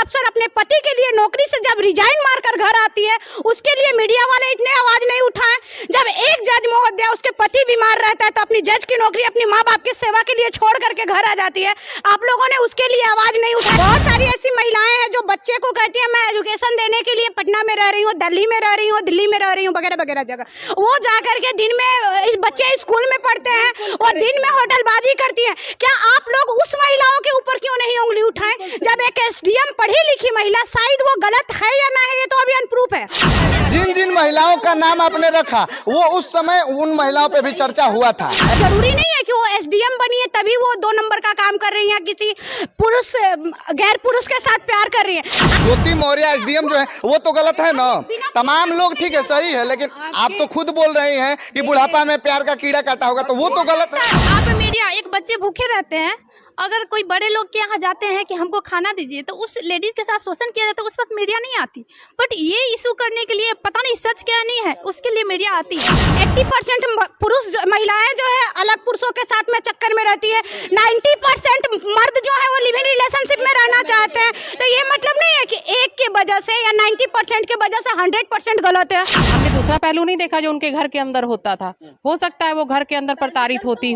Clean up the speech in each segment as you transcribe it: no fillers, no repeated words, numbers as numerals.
अफसर अपने पति के लिए नौकरी से जब रिजाइन मारकर घर आती है, उसके लिए मीडिया वाले इतने आवाज नहीं उठाएं। जब एक जज महोदया उसके पति बीमार रहता है तो अपनी जज की नौकरी अपनी माँ बाप की सेवा के लिए छोड़ करके घर आ जाती है, आप लोगों ने उसके लिए आवाज नहीं उठाई। बहुत सारी ऐसी महिलाएं हैं जो बच्चे को कहती है मैं एजुकेशन देने के लिए पटना में रह रही हूँ, दिल्ली में रह रही हूँ, दिल्ली में रह रही हूँ, वगैरह वगैरह जगह, वो जाकर के दिन में बच्चे स्कूल में पढ़ते हैं और दिन में होटलबाजी करती है। क्या आप लोग उस महिलाओं के ऊपर क्यों नहीं उंगली उठाएं? जब एक एसडीएम पढ़ी लिखी महिला, शायद वो गलत है या ना है ये तो अभी अनप्रूफ है। जिन जिन महिलाओं का नाम आपने रखा वो उस समय उन महिलाओं पे भी चर्चा हुआ था। जरूरी नहीं है कि वो एसडीएम बनी है तभी वो 2 नंबर का काम कर रही है, किसी पुरुष गैर पुरुष के साथ प्यार कर रही है। ज्योति मौर्य एसडीएम जो है वो तो गलत है ना। तमाम लोग ठीक है, सही है, लेकिन आप तो खुद बोल रही हैं कि बुढ़ापा में प्यार का कीड़ा काटा होगा, तो वो तो गलत है। आप मीडिया, एक बच्चे भूखे रहते हैं, अगर कोई बड़े लोग के यहाँ जाते हैं कि हमको खाना दीजिए तो उस लेडीज के साथ शोषण किया जाता है, उस वक्त मीडिया नहीं आती। बट ये इशू करने के लिए पता नहीं सच क्या नहीं है, उसके लिए मीडिया आती है। 80% पुरुष महिलाएं जो है अलग पुरुषों के साथ में चक्कर में रहती है, 90% मर्द जो है वो लिविंग रिलेशनशिप में रहना चाहते हैं। तो ये मतलब नहीं है कि एक के वजह से या 90% के वजह से 100% गलत है। हमने दूसरा पहलू नहीं देखा जो उनके घर के अंदर होता था। हो सकता है वो घर के अंदर प्रताड़ित होती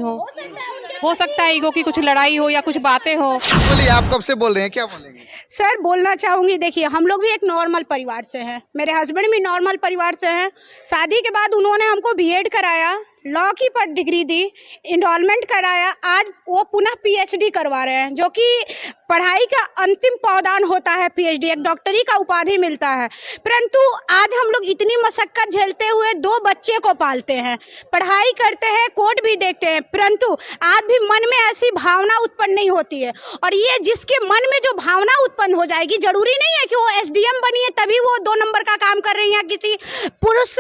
हो सकता है ईगो की कुछ लड़ाई हो या कुछ बातें हो। बोलिए, आप कब से बोल रहे हैं, क्या बोलेंगे? सर बोलना चाहूँगी, देखिए हम लोग भी एक नॉर्मल परिवार से हैं, मेरे हस्बैंड भी नॉर्मल परिवार से हैं। शादी के बाद उन्होंने हमको बीएड कराया, लॉ की पर डिग्री दी, इनरोलमेंट कराया, आज वो पुनः पीएचडी करवा रहे हैं, जो कि पढ़ाई का अंतिम पावदान होता है। पीएचडी एक डॉक्टरी का उपाधि मिलता है। परंतु आज हम लोग इतनी मशक्कत झेलते हुए 2 बच्चे को पालते हैं, पढ़ाई करते हैं, कोर्ट भी देखते हैं, परंतु आज भी मन में ऐसी भावना उत्पन्न नहीं होती है। और ये जिसके मन में जो भावना उत्पन्न हो जाएगी, जरूरी नहीं है कि वो एसडीएम बनी है तभी वो 2 नंबर का काम कर रही है, किसी पुरुष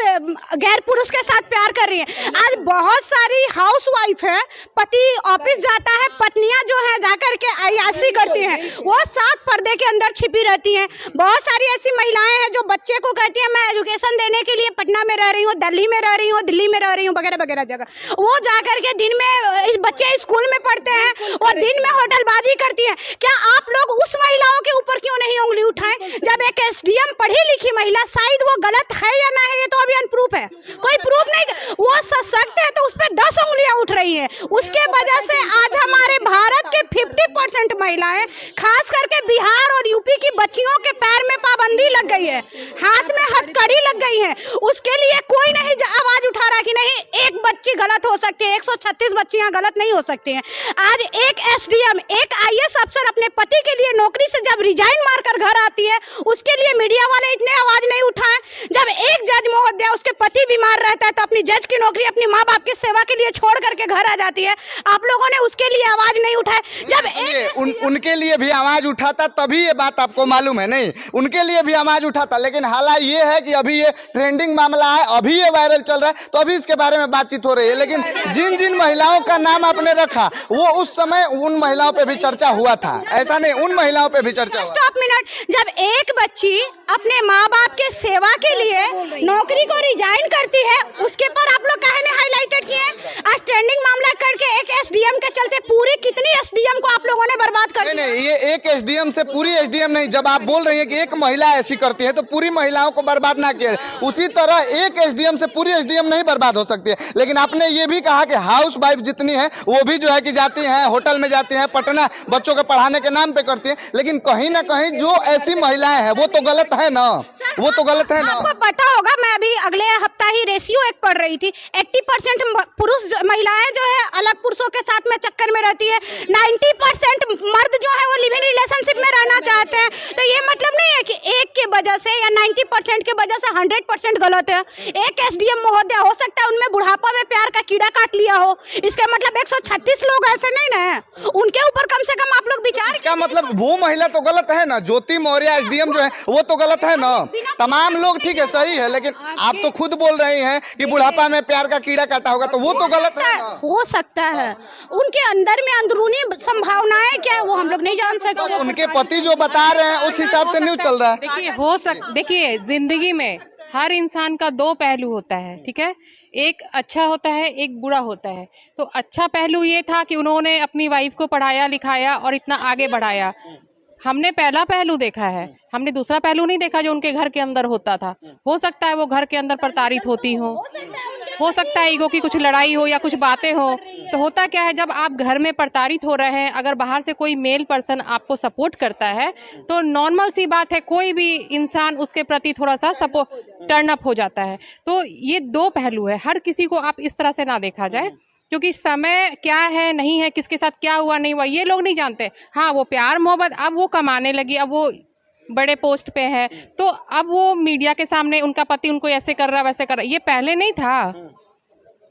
गैर पुरुष के साथ प्यार कर रही है। आज बहुत सारी हाउसवाइफ है, पति ऑफिस जाता है, पत्नियां जो है जाकर के अय्याशी करती हैं, वो 7 पर्दे के अंदर छिपी रहती हैं। बहुत सारी ऐसी महिलाएं हैं जो बच्चे को कहती है मैं एजुकेशन देने के लिए पटना में रह रही हूँ, दिल्ली में रह रही हूँ, दिल्ली में रह रही हूँ, वगैरह वगैरह जगह, वो जाकर के दिन में बच्चे स्कूल में पढ़ते हैं और दिन में होटलबाजी करती है। क्या आप लोग उस महिलाओं के ऊपर क्यों नहीं उंगली उठाएं? जब एक एसडीएम पढ़ी लिखी महिला, शायद वो गलत है या ना है ये तो अभी अनप्रूफ है, कोई प्रूफ नहीं, वो सशक्त है तो उस पर 10 उंगलियां उठ रही हैं। उसके वजह से आज हमारे भारत के 50% महिलाएं, खास करके बिहार और यूपी की बच्चियों के पैर में पाबंदी लग गई है, हाथ में हथकड़ी लग गई है। उसके लिए कोई नहीं आवाज उठा रहा कि नहीं एक बच्ची गलत हो सकती है, 136 बच्चियां गलत नहीं हो सकती हैं। आज एक एसडीएम, एक आईएएस अफसर अपने पति के लिए नौकरी से जब रिजाइन मारकर घर आती है, उसके लिए मीडिया वाले इतने आवाज नहीं उठाएं। जब एक जज महोदया उसके पति बीमार रहता है तो अपनी जज की नौकरी अपनी माँ बाप की सेवा के लिए छोड़ करके घर आ जाती है, आप लोगों ने उसके लिए आवाज नहीं उठाए। जब उनके लिए भी आवाज उठाता तभी ये बात आपको मालूम है, नहीं उनके लिए भी आवाज उठाता, लेकिन हालात ये है कि अभी ये ट्रेंडिंग मामला है, अभी ये वायरल चल रहा है, तो अभी इसके बारे में बातचीत हो रही है। लेकिन जिन जिन महिलाओं का नाम आपने रखा वो उस समय उन महिलाओं पे भी चर्चा हुआ था, ऐसा नहीं उन महिलाओं पे भी चर्चा हुआ। स्टॉप मिनट, जब एक बच्ची अपने माँ बाप के सेवा के लिए नौकरी को रिजाइन करती है, उसके पर आप लोग काहे ने हाईलाइटेड किए? आज ट्रेंडिंग मामला करके एक एसडीएम के चलते पूरी कितनी एसडीएम को आप लोगों ने बर्बाद कर दिया। नहीं, ये एक एसडीएम से पूरी एसडीएम नहीं, जब आप बोल रही हैं कि एक महिला ऐसी करती है तो पूरी महिलाओं को बर्बाद ना किया, उसी तरह एक एसडीएम से पूरी एसडीएम नहीं बर्बाद हो सकती है। लेकिन आपने ये भी कहा कि हाउस वाइफ जितनी है वो भी जो है कि जाती हैं, होटल में जाती हैं, पटना बच्चों के पढ़ाने के नाम पे करती है, लेकिन कहीं ना कहीं जो ऐसी महिलाएं हैं वो तो गलत है ना, वो तो गलत है ना। आपको पता होगा, मैं अभी अगले हफ्ता ही रेशियो एक पढ़ रही थी, 80% पुरुष महिलाएं जो है अलग पुरुषों के साथ में चक्कर में रहती है, 90% मर्द जो है वो लिविंग रिलेशनशिप में रहना चाहते हैं। तो ये मतलब नहीं है कि एक के वजह से या 90% के वजह से 100% गलत है। एक एसडीएम महोदया हो सकता है उनमें बुढ़ापा में प्यार का कीड़ा काट लिया हो, इसका मतलब 136 लोग ऐसे नहीं ना है, उनके ऊपर कम से कम आप लोग विचार। इसका मतलब वो महिला तो गलत है ना, ज्योति मौर्य एसडीएम जो है वो तो गलत है ना। तमाम लोग ठीक है, सही है, लेकिन आप तो खुद बोल रही हैं कि बुढ़ापा में प्यार का कीड़ा काटा होगा, तो वो तो गलत है ना। हो सकता है उनके अंदर में अंदरूनी संभावनाएं क्या है वो हम लोग नहीं जान सकते। उनके पति जो बता रहे हैं उस हिसाब से न्यूज चल रहा है। देखिए जिंदगी में हर इंसान का 2 पहलू होता है, ठीक है, एक अच्छा होता है, एक बुरा होता है। तो अच्छा पहलू ये था कि उन्होंने अपनी वाइफ को पढ़ाया लिखाया और इतना आगे बढ़ाया। हमने पहला पहलू देखा है, हमने दूसरा पहलू नहीं देखा जो उनके घर के अंदर होता था। हो सकता है वो घर के अंदर प्रताड़ित होती हो सकता है ईगो की कुछ लड़ाई हो या कुछ बातें हो। तो होता क्या है, जब आप घर में प्रताड़ित हो रहे हैं, अगर बाहर से कोई मेल पर्सन आपको सपोर्ट करता है तो नॉर्मल सी बात है, कोई भी इंसान उसके प्रति थोड़ा सा सपोर्ट टर्न अप हो जाता है। तो ये दो पहलू है, हर किसी को आप इस तरह से ना देखा जाए, क्योंकि समय क्या है नहीं है, किसके साथ क्या हुआ नहीं हुआ ये लोग नहीं जानते। हाँ, वो प्यार मोहब्बत, अब वो कमाने लगी, अब वो बड़े पोस्ट पे है, तो अब वो मीडिया के सामने उनका पति उनको ऐसे कर रहा वैसे कर रहा, ये पहले नहीं था,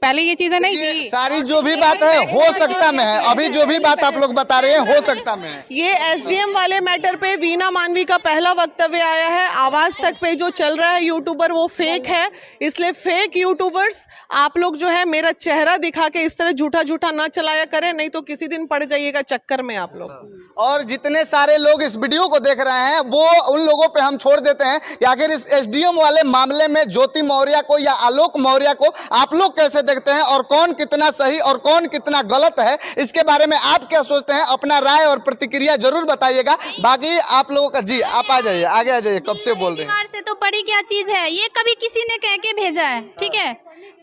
पहले ये चीजें नहीं थी। सारी जो भी बात है हो सकता में है, अभी जो भी बात आप लोग बता रहे हैं हो सकता में है। ये एसडीएम वाले मैटर पे वीना मानवी का पहला वक्तव्य आया है। आवाज तक पे जो चल रहा है यूट्यूबर वो फेक है, इसलिए फेक यूट्यूबर्स आप लोग जो है मेरा चेहरा दिखा के इस तरह झूठा झूठा ना चलाया करें, नहीं तो किसी दिन पड़ जाइएगा चक्कर में आप लोग। और जितने सारे लोग इस वीडियो को देख रहे हैं वो उन लोगों पे हम छोड़ देते हैं कि आखिर इस एसडीएम वाले मामले में ज्योति मौर्य को या आलोक मौर्य को आप लोग कैसे देखते हैं और कौन कितना सही और कौन कितना गलत है, इसके बारे में आप क्या सोचते हैं, अपना राय और प्रतिक्रिया जरूर बताइएगा। बाकी आप लोगों का जी आप आ जाइए, आगे आ जाइए, कब से बोल रहे हैं। से तो बड़ी क्या चीज है, ये कभी किसी ने कह के भेजा है, ठीक है,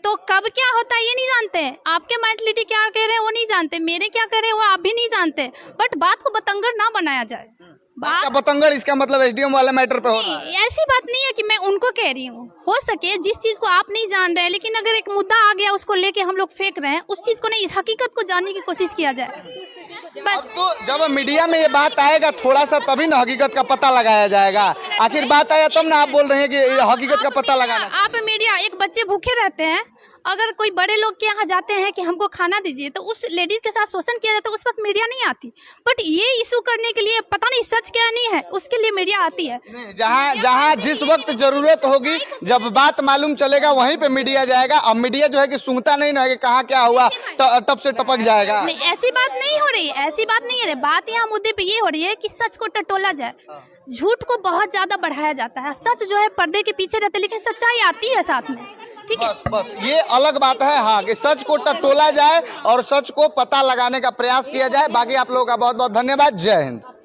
तो कब क्या होता है ये नहीं जानते। आपके मेंटलिटी क्या कह रहे हैं वो नहीं जानते, मेरे क्या कह रहे हैं वो आप भी नहीं जानते, बट बात को बतंगड़ ना बनाया जाए। बात का बतंगड़ इसका मतलब एसडीएम वाले मैटर पे हो रहा है। ऐसी बात नहीं है कि मैं उनको कह रही हूँ, हो सके जिस चीज को आप नहीं जान रहे हैं, लेकिन अगर एक मुद्दा आ गया उसको लेके हम लोग फेंक रहे हैं, उस चीज को नहीं, इस हकीकत को जानने की कोशिश किया जाए बस। तो जब मीडिया में ये बात आएगा थोड़ा सा तभी ना हकीकत का पता लगाया जाएगा। आखिर बात आया तब ना आप बोल रहे हैं कि हकीकत का पता लगाना। आप मीडिया, एक बच्चे भूखे रहते हैं, अगर कोई बड़े लोग के यहाँ जाते हैं कि हमको खाना दीजिए, तो उस लेडीज के साथ शोषण किया जाता है, उस वक्त मीडिया नहीं आती। बट ये इशू करने के लिए पता नहीं सच क्या नहीं है, उसके लिए मीडिया आती है। जहाँ जिस वक्त जरूरत होगी, जब बात मालूम चलेगा वहीं पे मीडिया जाएगा। अब मीडिया जो है कि सूंघता नहीं ना है कि कहाँ क्या हुआ, तब से टपक जाएगा। नहीं, ऐसी बात नहीं हो रही, ऐसी बात नहीं है। बात यहाँ मुद्दे पे ये हो रही है कि सच को टटोला जाए, झूठ को बहुत ज्यादा बढ़ाया जाता है। सच जो है पर्दे के पीछे रहते, लेकिन सच्चाई आती है साथ में, ठीक है। बस ये अलग बात है, हाँ, कि सच को टटोला जाए और सच को पता लगाने का प्रयास किया जाए। बाकी आप लोगों का बहुत बहुत धन्यवाद। जय हिंद।